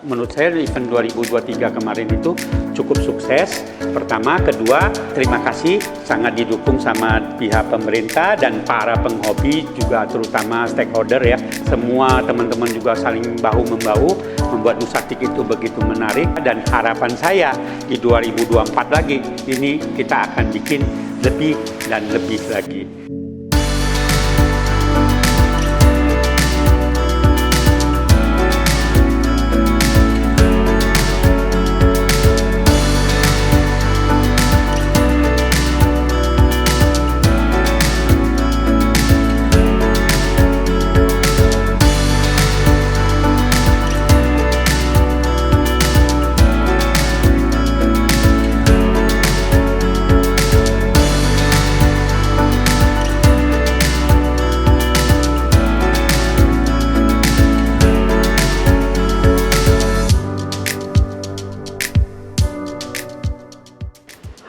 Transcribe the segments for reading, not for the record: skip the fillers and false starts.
Menurut saya event 2023 kemarin itu cukup sukses. Pertama, kedua, terima kasih sangat didukung sama pihak pemerintah dan para penghobi juga terutama stakeholder ya. Semua teman-teman juga saling bahu-membahu membuat Nusatik itu begitu menarik dan harapan saya di 2024 lagi ini kita akan bikin lebih dan lebih lagi.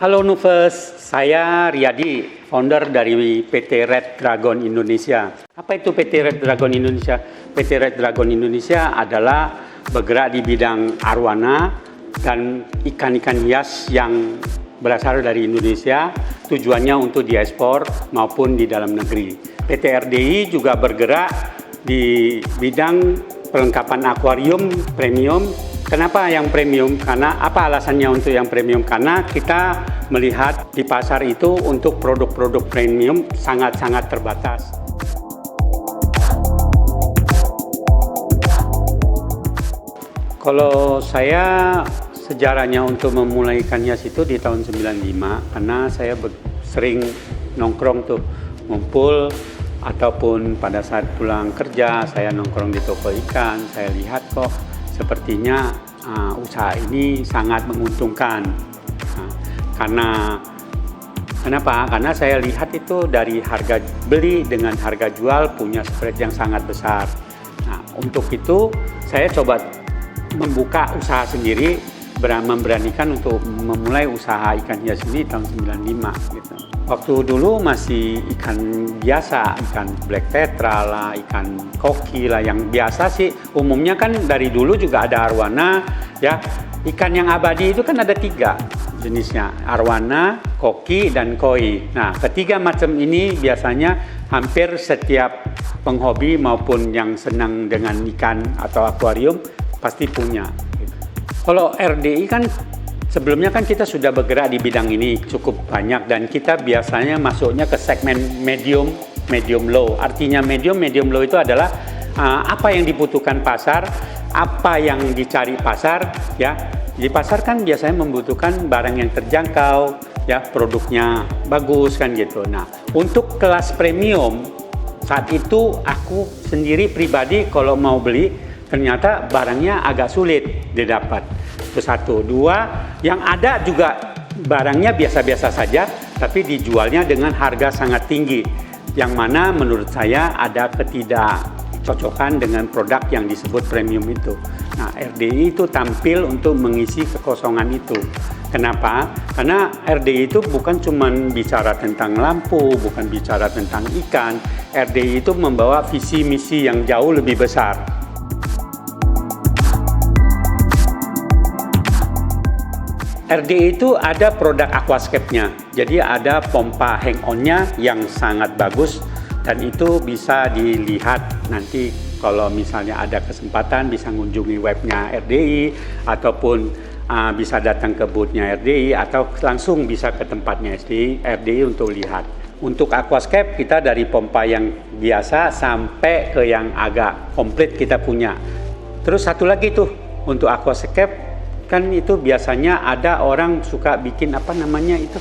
Halo Nuvers, saya Riyadi, founder dari PT Red Dragon Indonesia. Apa itu PT Red Dragon Indonesia? PT Red Dragon Indonesia adalah bergerak di bidang arwana dan ikan-ikan hias yang berasal dari Indonesia, tujuannya untuk diekspor maupun di dalam negeri. PT RDI juga bergerak di bidang perlengkapan akuarium premium. Kenapa yang premium? Karena apa alasannya untuk yang premium? Karena kita melihat di pasar itu untuk produk-produk premium sangat-sangat terbatas. Kalau saya sejarahnya untuk memulai ikan hias itu di tahun 95 karena saya sering nongkrong tuh ngumpul ataupun pada saat pulang kerja saya nongkrong di toko ikan, saya lihat kok sepertinya usaha ini sangat menguntungkan. Kenapa? Karena saya lihat itu dari harga beli dengan harga jual punya spread yang sangat besar. Nah, untuk itu saya coba membuka usaha sendiri, memberanikan untuk memulai usaha ikan hias ini tahun 95 gitu. Waktu dulu masih ikan biasa, ikan black tetra lah, ikan koki lah, yang biasa sih. Umumnya kan dari dulu juga ada arwana, ya. Ikan yang abadi itu kan ada 3 jenisnya, arwana, koki, dan koi. Nah, ketiga macam ini biasanya hampir setiap penghobi maupun yang senang dengan ikan atau akuarium pasti punya. Kalau RDI kan sebelumnya kan kita sudah bergerak di bidang ini cukup banyak dan kita biasanya masuknya ke segmen medium low. Artinya medium low itu adalah apa yang dibutuhkan pasar, apa yang dicari pasar ya. Di pasar kan biasanya membutuhkan barang yang terjangkau, ya produknya bagus kan gitu. Nah, untuk kelas premium saat itu aku sendiri pribadi kalau mau beli ternyata barangnya agak sulit didapat. Itu satu. 2, yang ada juga barangnya biasa-biasa saja, tapi dijualnya dengan harga sangat tinggi. Yang mana menurut saya ada ketidakcocokan dengan produk yang disebut premium itu. Nah, RDI itu tampil untuk mengisi kekosongan itu. Kenapa? Karena RDI itu bukan cuma bicara tentang lampu, bukan bicara tentang ikan. RDI itu membawa visi misi yang jauh lebih besar. RDI itu ada produk aquascape-nya, jadi ada pompa hang-on-nya yang sangat bagus dan itu bisa dilihat nanti kalau misalnya ada kesempatan bisa mengunjungi webnya RDI ataupun bisa datang ke booth-nya RDI atau langsung bisa ke tempatnya RDI untuk lihat. Untuk aquascape kita dari pompa yang biasa sampai ke yang agak komplit kita punya. Terus satu lagi tuh untuk aquascape kan itu biasanya ada orang suka bikin apa namanya itu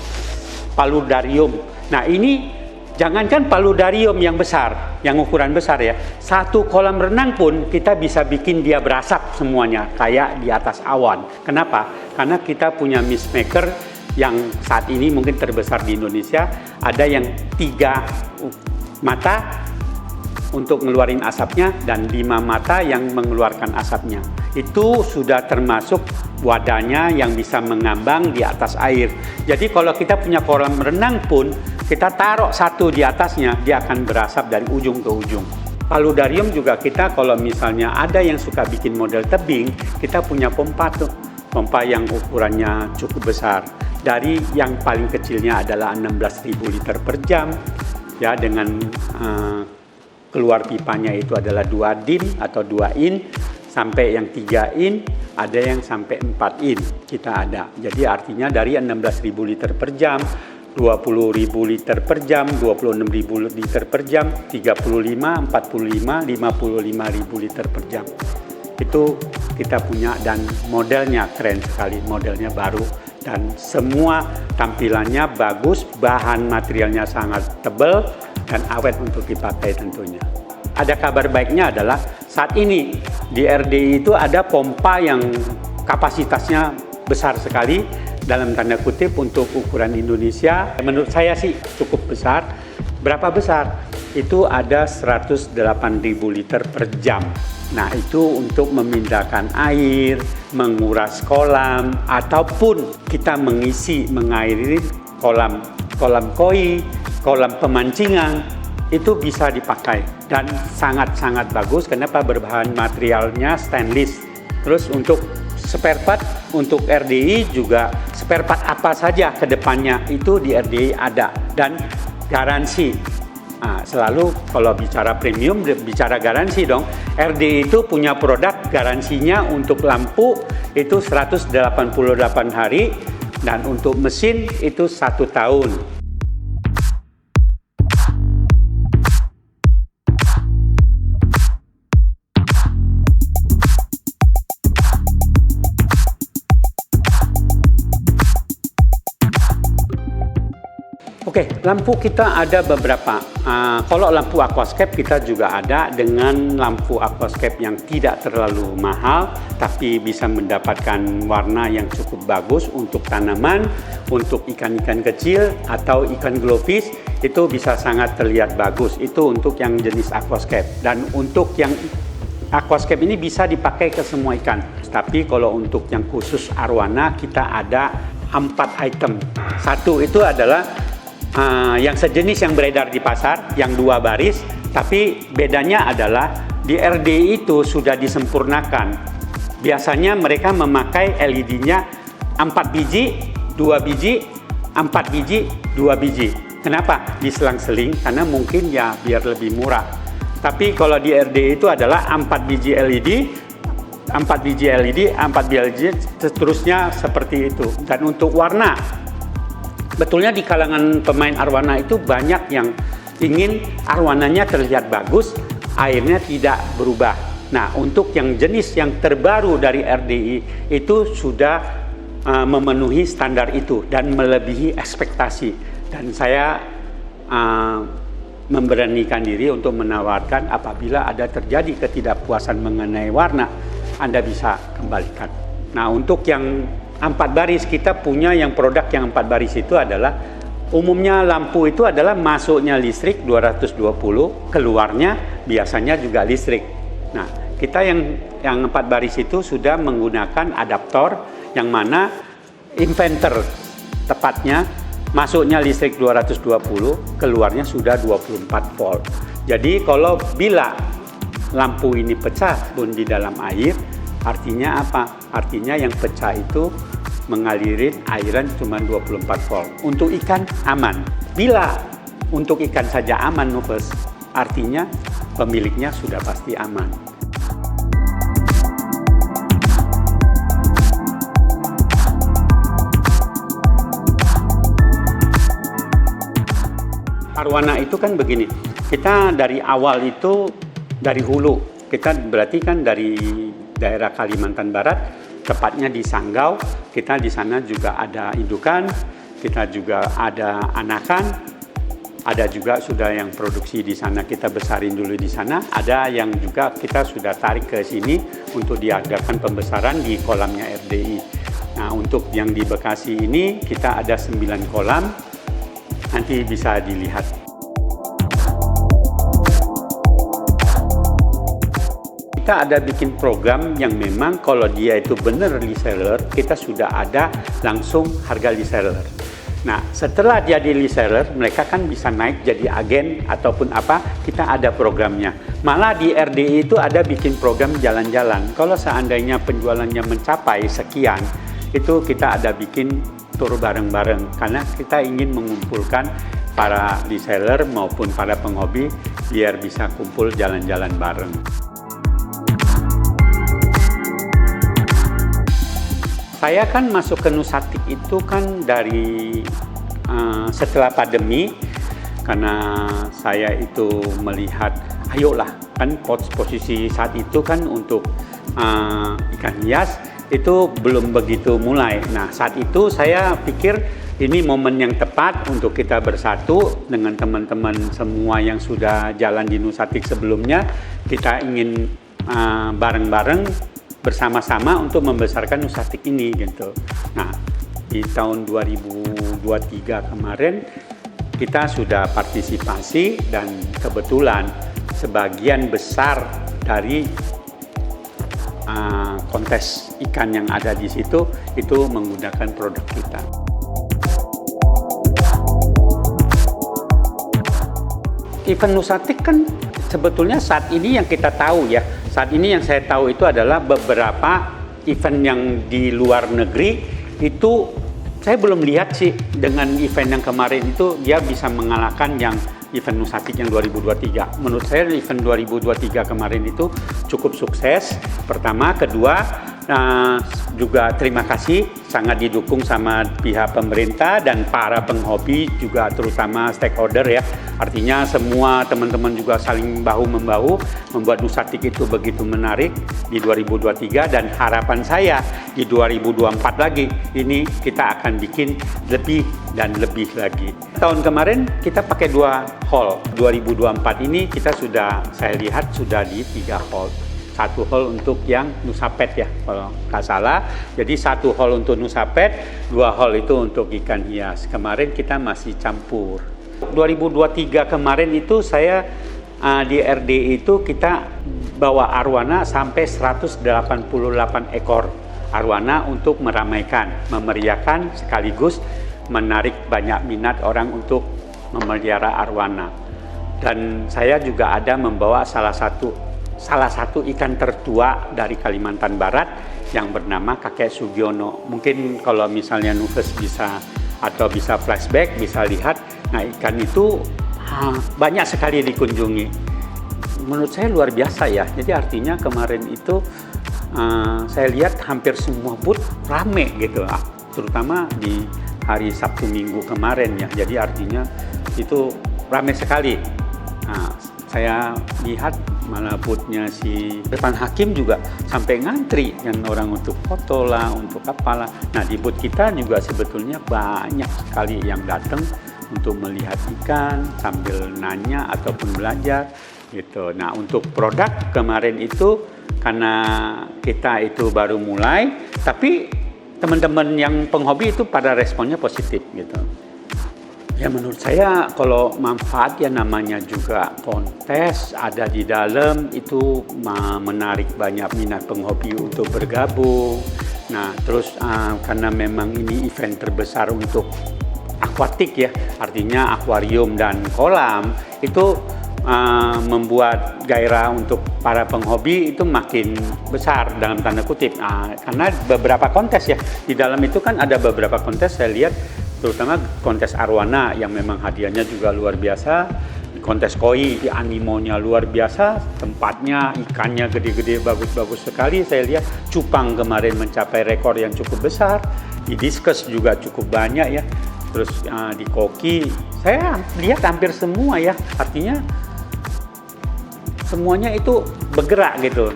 paludarium. Nah ini jangankan paludarium yang besar, yang ukuran besar ya. Satu kolam renang pun kita bisa bikin dia berasap semuanya kayak di atas awan. Kenapa? Karena kita punya mist maker yang saat ini mungkin terbesar di Indonesia. Ada yang 3 mata untuk ngeluarin asapnya dan 5 mata yang mengeluarkan asapnya. Itu sudah termasuk wadahnya yang bisa mengambang di atas air. Jadi kalau kita punya kolam renang pun kita taruh satu di atasnya, dia akan berasap dari ujung ke ujung. Paludarium juga kita kalau misalnya ada yang suka bikin model tebing, kita punya pompa tuh. Pompa yang ukurannya cukup besar. Dari yang paling kecilnya adalah 16.000 liter per jam, ya, dengan keluar pipanya itu adalah 2 din atau 2 in, sampai yang 3 in, ada yang sampai 4 in kita ada. Jadi artinya dari 16.000 liter per jam, 20.000 liter per jam, 26.000 liter per jam, 35, 45, 55.000 liter per jam. Itu kita punya dan modelnya keren sekali, modelnya baru dan semua tampilannya bagus, bahan materialnya sangat tebal dan awet untuk dipakai tentunya. Ada kabar baiknya adalah saat ini di RDI itu ada pompa yang kapasitasnya besar sekali, dalam tanda kutip untuk ukuran Indonesia. Menurut saya sih cukup besar. Berapa besar? Itu ada 108.000 liter per jam. Nah, itu untuk memindahkan air, menguras kolam, ataupun kita mengairi kolam koi, kolam pemancingan, itu bisa dipakai dan sangat-sangat bagus. Kenapa? Berbahan materialnya stainless. Terus untuk spare part untuk RDI juga, spare part apa saja ke depannya itu di RDI ada dan garansi. Nah, selalu kalau bicara premium, bicara garansi dong. RDI itu punya produk garansinya untuk lampu itu 188 hari dan untuk mesin itu 1 tahun. Oke, lampu kita ada beberapa. Kalau lampu aquascape kita juga ada dengan lampu aquascape yang tidak terlalu mahal, tapi bisa mendapatkan warna yang cukup bagus untuk tanaman, untuk ikan-ikan kecil atau ikan glowfish itu bisa sangat terlihat bagus. Itu untuk yang jenis aquascape. Dan untuk yang aquascape ini bisa dipakai ke semua ikan. Tapi kalau untuk yang khusus arwana kita ada 4 item. Satu itu adalah yang sejenis yang beredar di pasar, yang 2 baris, tapi bedanya adalah di RDI itu sudah disempurnakan. Biasanya mereka memakai LED-nya 4 biji, 2 biji, 4 biji, 2 biji. Kenapa? Diselang-seling, karena mungkin ya biar lebih murah. Tapi kalau di RDI itu adalah 4 biji LED, 4 biji LED, 4 biji, seterusnya seperti itu. Dan untuk warna, betulnya di kalangan pemain arwana itu banyak yang ingin arwananya terlihat bagus, airnya tidak berubah. Nah, untuk yang jenis yang terbaru dari RDI itu sudah memenuhi standar itu dan melebihi ekspektasi. Dan saya memberanikan diri untuk menawarkan apabila ada terjadi ketidakpuasan mengenai warna, Anda bisa kembalikan. Nah, untuk yang 4 baris kita punya yang produk yang 4 baris itu adalah umumnya lampu itu adalah masuknya listrik 220, keluarnya biasanya juga listrik. Nah, kita yang 4 baris itu sudah menggunakan adaptor yang mana inverter tepatnya masuknya listrik 220, keluarnya sudah 24 volt. Jadi kalau bila lampu ini pecah pun di dalam air, artinya apa? Artinya yang pecah itu mengalirin airan cuma 24 volt. Untuk ikan aman. Bila untuk ikan saja aman, Novels, artinya pemiliknya sudah pasti aman. Arwana itu kan begini, kita dari awal itu dari hulu, kita berarti kan dari daerah Kalimantan Barat, tepatnya di Sanggau. Kita di sana juga ada indukan, kita juga ada anakan, ada juga sudah yang produksi di sana kita besarin dulu di sana, ada yang juga kita sudah tarik ke sini untuk diadakan pembesaran di kolamnya RDI. Nah, untuk yang di Bekasi ini kita ada 9 kolam, nanti bisa dilihat. Kita ada bikin program yang memang kalau dia itu benar reseller, kita sudah ada langsung harga reseller. Nah, setelah jadi reseller, mereka kan bisa naik jadi agen ataupun apa, kita ada programnya. Malah di RDI itu ada bikin program jalan-jalan. Kalau seandainya penjualannya mencapai sekian, itu kita ada bikin tur bareng-bareng. Karena kita ingin mengumpulkan para reseller maupun para penghobi biar bisa kumpul jalan-jalan bareng. Saya kan masuk ke Nusatik itu kan dari setelah pandemi, karena saya itu melihat, ayolah, kan posisi saat itu kan untuk ikan hias itu belum begitu mulai. Nah, saat itu saya pikir ini momen yang tepat untuk kita bersatu dengan teman-teman semua yang sudah jalan di Nusatik sebelumnya. Kita ingin bareng-bareng bersama-sama untuk membesarkan Nusatik ini gitu. Nah, di tahun 2023 kemarin kita sudah partisipasi dan kebetulan sebagian besar dari kontes ikan yang ada di situ itu menggunakan produk kita. Event Nusatik kan sebetulnya saat ini yang kita tahu ya, saat ini yang saya tahu itu adalah beberapa event yang di luar negeri itu saya belum lihat sih dengan event yang kemarin itu dia bisa mengalahkan yang event Nusatik yang 2023. Menurut saya event 2023 kemarin itu cukup sukses. Pertama, kedua juga terima kasih sangat didukung sama pihak pemerintah dan para penghobi juga terutama stakeholder ya. Artinya semua teman-teman juga saling bahu-membahu membuat Nusatik itu begitu menarik di 2023 dan harapan saya di 2024 lagi ini kita akan bikin lebih dan lebih lagi. Tahun kemarin kita pakai 2 hall. 2024 ini kita saya lihat sudah di 3 hall. 1 hall untuk yang Nusapet ya, kalau nggak salah. Jadi 1 hall untuk Nusapet, 2 hall itu untuk ikan hias. Kemarin kita masih campur. 2023 kemarin itu saya di RDI itu kita bawa arwana sampai 188 ekor arwana untuk meramaikan, memeriahkan sekaligus menarik banyak minat orang untuk memelihara arwana. Dan saya juga ada membawa salah satu ikan tertua dari Kalimantan Barat yang bernama Kakek Sugiono. Mungkin kalau misalnya Nufes bisa flashback, bisa lihat, nah ikan itu banyak sekali dikunjungi. Menurut saya luar biasa ya. Jadi artinya kemarin itu saya lihat hampir semua booth rame gitu, terutama di hari Sabtu Minggu kemarin ya. Jadi artinya itu rame sekali. Nah, saya lihat malah booth-nya si Irfan Hakim juga sampai ngantri yang orang untuk foto lah, untuk apalah. Nah, di booth kita juga sebetulnya banyak sekali yang datang untuk melihat ikan sambil nanya ataupun belajar gitu. Nah, untuk produk kemarin itu karena kita itu baru mulai, tapi teman-teman yang penghobi itu pada responnya positif gitu. Ya menurut saya kalau manfaat ya namanya juga kontes ada di dalam itu menarik banyak minat penghobi untuk bergabung. Nah terus karena memang ini event terbesar untuk akuatik ya, artinya akuarium dan kolam itu membuat gairah untuk para penghobi itu makin besar dalam tanda kutip. Karena beberapa kontes ya, di dalam itu kan ada beberapa kontes saya lihat, terutama kontes arwana yang memang hadiahnya juga luar biasa, kontes koi, animonya luar biasa, tempatnya, ikannya gede-gede, bagus-bagus sekali. Saya lihat cupang kemarin mencapai rekor yang cukup besar, di diskus juga cukup banyak ya. Terus di koki, saya lihat hampir semua ya, artinya semuanya itu bergerak gitu.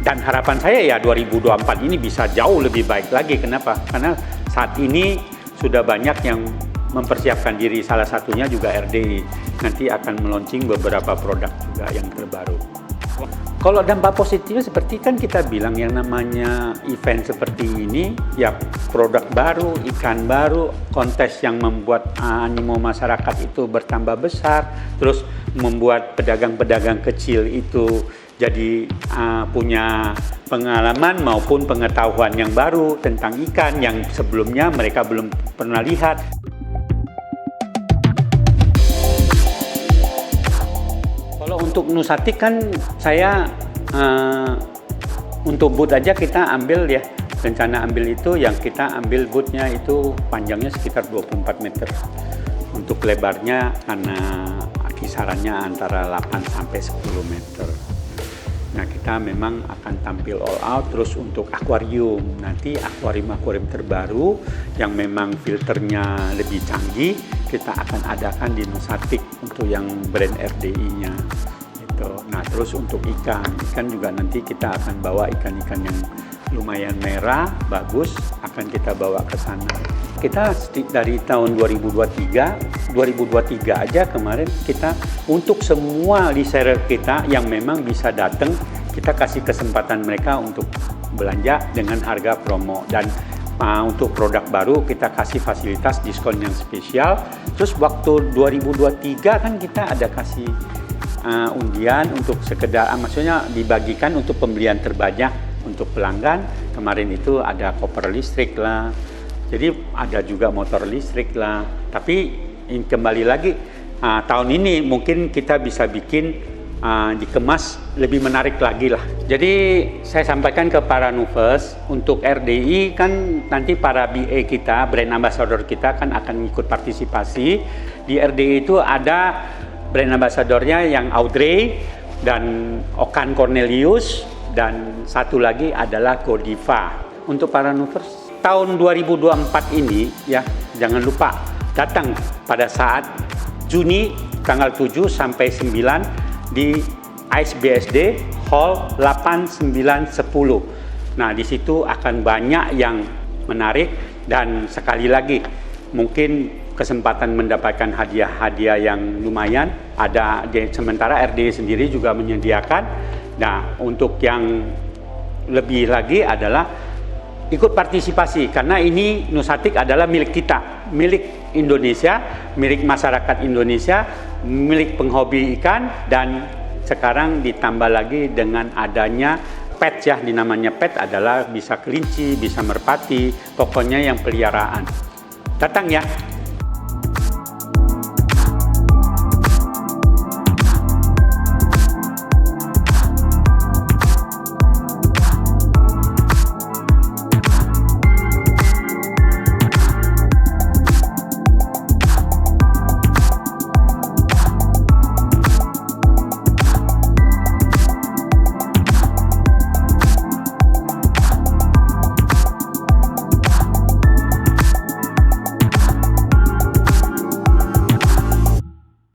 Dan harapan saya ya 2024 ini bisa jauh lebih baik lagi. Kenapa? Karena saat ini sudah banyak yang mempersiapkan diri, salah satunya juga RDI. Nanti akan meluncing beberapa produk juga yang terbaru. Kalau dampak positifnya seperti kan kita bilang yang namanya event seperti ini, ya produk baru, ikan baru, kontes yang membuat animo masyarakat itu bertambah besar, terus membuat pedagang-pedagang kecil itu jadi punya pengalaman maupun pengetahuan yang baru tentang ikan yang sebelumnya mereka belum pernah lihat. Kalau untuk Nusatik kan saya untuk boot aja kita ambil ya, rencana ambil itu yang kita ambil bootnya itu panjangnya sekitar 24 meter. Untuk lebarnya karena kisarannya antara 8 sampai 10 meter. Nah, kita memang akan tampil all out. Terus untuk akuarium, nanti akuarium terbaru yang memang filternya lebih canggih kita akan adakan di Nusatik untuk yang brand RDI-nya. Nah, terus untuk ikan juga nanti kita akan bawa ikan-ikan yang lumayan merah, bagus, akan kita bawa ke sana. Kita dari tahun 2023 aja kemarin kita untuk semua reseller kita yang memang bisa datang, kita kasih kesempatan mereka untuk belanja dengan harga promo. Dan untuk produk baru kita kasih fasilitas diskon yang spesial. Terus waktu 2023 kan kita ada kasih undian untuk sekedar, maksudnya dibagikan untuk pembelian terbanyak untuk pelanggan. Kemarin itu ada koper listrik lah, jadi ada juga motor listrik lah. Tapi kembali lagi tahun ini mungkin kita bisa bikin dikemas lebih menarik lagi lah. Jadi saya sampaikan ke para Nuvers, untuk RDI kan nanti para BA kita, brand ambassador kita kan akan ikut partisipasi. Di RDI itu ada brand ambassadornya yang Audrey dan Okan Cornelius, dan satu lagi adalah Godiva. Untuk para Nuvers tahun 2024 ini ya, jangan lupa datang pada saat Juni tanggal 7 sampai 9 di ICE-BSD Hall 8, 9, 10. Nah, di situ akan banyak yang menarik, dan sekali lagi mungkin kesempatan mendapatkan hadiah-hadiah yang lumayan ada. Sementara RDI sendiri juga menyediakan. Nah, untuk yang lebih lagi adalah ikut partisipasi, karena ini Nusatik adalah milik kita, milik Indonesia, milik masyarakat Indonesia, milik penghobi ikan. Dan sekarang ditambah lagi dengan adanya pet ya, dinamanya pet adalah bisa kelinci, bisa merpati, pokoknya yang peliharaan. Datang ya.